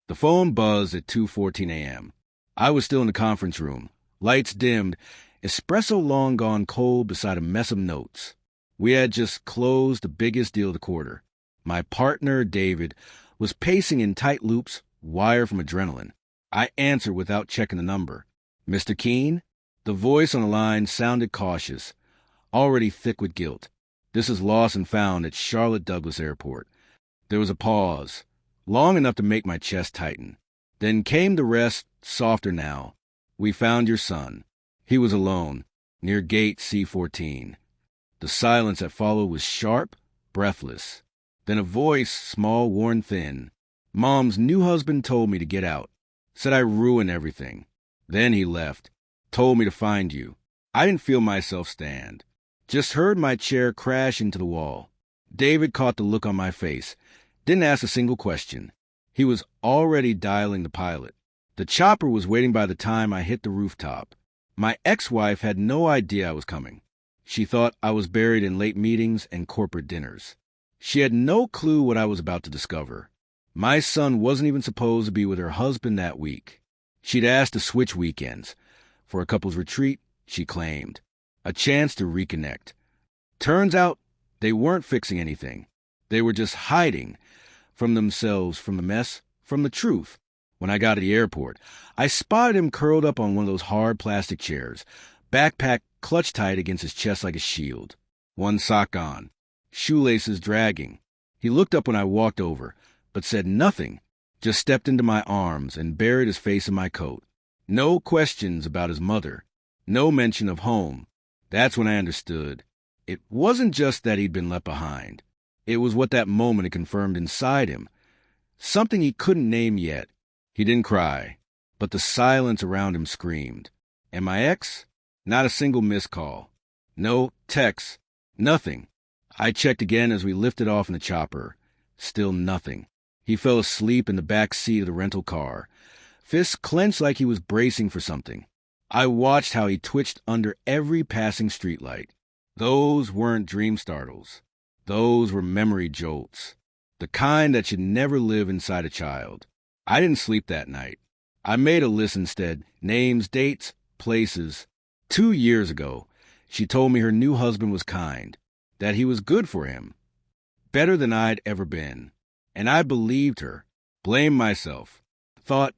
The phone buzzed at 2:14 a.m. I was still in the conference room, lights dimmed, espresso long gone cold beside a mess of notes. We had just closed the biggest deal of the quarter. My partner, David, was pacing in tight loops, wired from adrenaline. I answered without checking the number. "Mr. Keene?" The voice on the line sounded cautious, already thick with guilt. "This is lost and found at Charlotte Douglas Airport." There was a pause, long enough to make my chest tighten. Then came the rest, softer now. "We found your son. He was alone, near gate C-14. The silence that followed was sharp, breathless. Then a voice, small, worn thin. "Mom's new husband told me to get out. Said I ruined everything. Then he left. Told me to find you." I didn't feel myself stand. Just heard my chair crash into the wall. David caught the look on my face. Didn't ask a single question. He was already dialing the pilot. The chopper was waiting by the time I hit the rooftop. My ex-wife had no idea I was coming. She thought I was buried in late meetings and corporate dinners. She had no clue what I was about to discover. My son wasn't even supposed to be with her husband that week. She'd asked to switch weekends. For a couple's retreat, she claimed. A chance to reconnect. Turns out they weren't fixing anything. They were just hiding from themselves, from the mess, from the truth. When I got to the airport, I spotted him curled up on one of those hard plastic chairs, backpack clutched tight against his chest like a shield. One sock on, shoelaces dragging. He looked up when I walked over, but said nothing, just stepped into my arms and buried his face in my coat. No questions about his mother, no mention of home. That's when I understood. It wasn't just that he'd been left behind. It was what that moment had confirmed inside him. Something he couldn't name yet. He didn't cry, but the silence around him screamed. And my ex? Not a single missed call. No text. Nothing. I checked again as we lifted off in the chopper. Still nothing. He fell asleep in the back seat of the rental car, fists clenched like he was bracing for something. I watched how he twitched under every passing streetlight. Those weren't dream startles. Those were memory jolts. The kind that should never live inside a child. I didn't sleep that night. I made a list instead. Names, dates, places. 2 years ago, she told me her new husband was kind, that he was good for him, better than I'd ever been. And I believed her, blamed myself, thought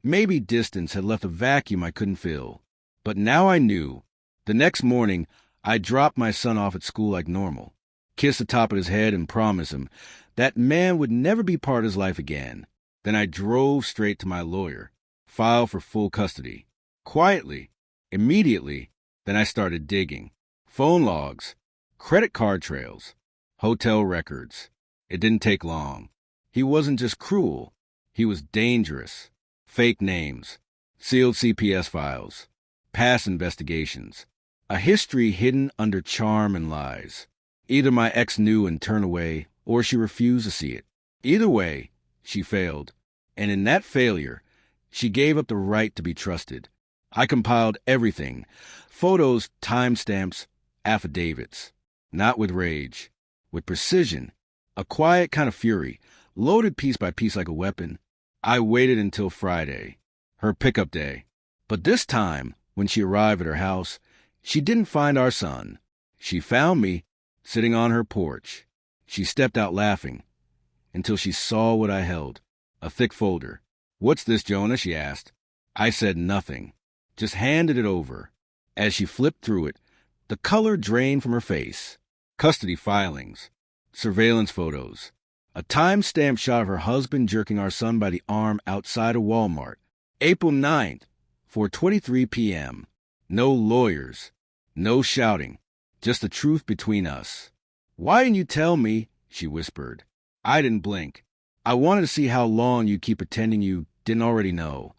maybe distance had left a vacuum I couldn't fill. But now I knew. The next morning, I dropped my son off at school like normal, kissed the top of his head and promised him that man would never be part of his life again. Then I drove straight to my lawyer, filed for full custody. Quietly, immediately, then I started digging. Phone logs, credit card trails, hotel records. It didn't take long. He wasn't just cruel. He was dangerous. Fake names, sealed CPS files, past investigations, a history hidden under charm and lies. Either my ex knew and turned away, or she refused to see it. Either way, she failed. And in that failure, she gave up the right to be trusted. I compiled everything, photos, timestamps, affidavits. Not with rage, with precision, a quiet kind of fury, loaded piece by piece like a weapon. I waited until Friday, her pickup day. But this time, when she arrived at her house, she didn't find our son. She found me sitting on her porch. She stepped out laughing until she saw what I held, a thick folder. "What's this, Jonah?" she asked. I said nothing, just handed it over. As she flipped through it, the color drained from her face. Custody filings, surveillance photos, a time-stamped shot of her husband jerking our son by the arm outside a Walmart. April 9th, 4:23 p.m. No lawyers, no shouting, just the truth between us. "Why didn't you tell me?" she whispered. I didn't blink. I wanted to see how long you'd keep pretending you didn't already know.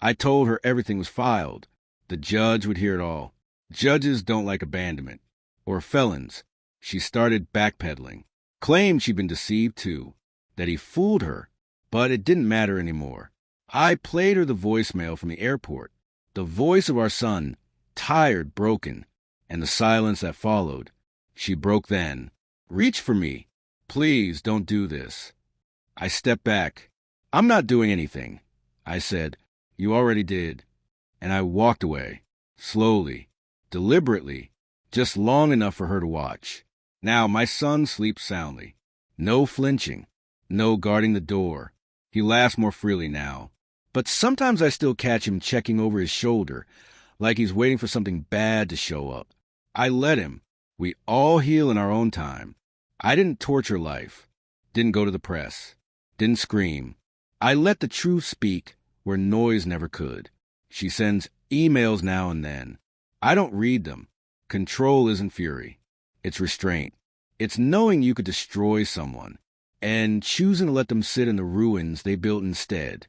I told her everything was filed. The judge would hear it all. Judges don't like abandonment. Or felons. She started backpedaling. Claimed she'd been deceived too. That he fooled her. But it didn't matter anymore. I played her the voicemail from the airport. The voice of our son, tired, broken, and the silence that followed. She broke then. "Reach for me. Please don't do this." I stepped back. I'm not doing anything. I said, you already did. And I walked away, slowly, deliberately, just long enough for her to watch. Now my son sleeps soundly. No flinching, no guarding the door. He laughs more freely now. But sometimes I still catch him checking over his shoulder, like he's waiting for something bad to show up. I let him. We all heal in our own time. I didn't torture life. Didn't go to the press. Didn't scream. I let the truth speak where noise never could. She sends emails now and then. I don't read them. Control isn't fury. It's restraint. It's knowing you could destroy someone and choosing to let them sit in the ruins they built instead.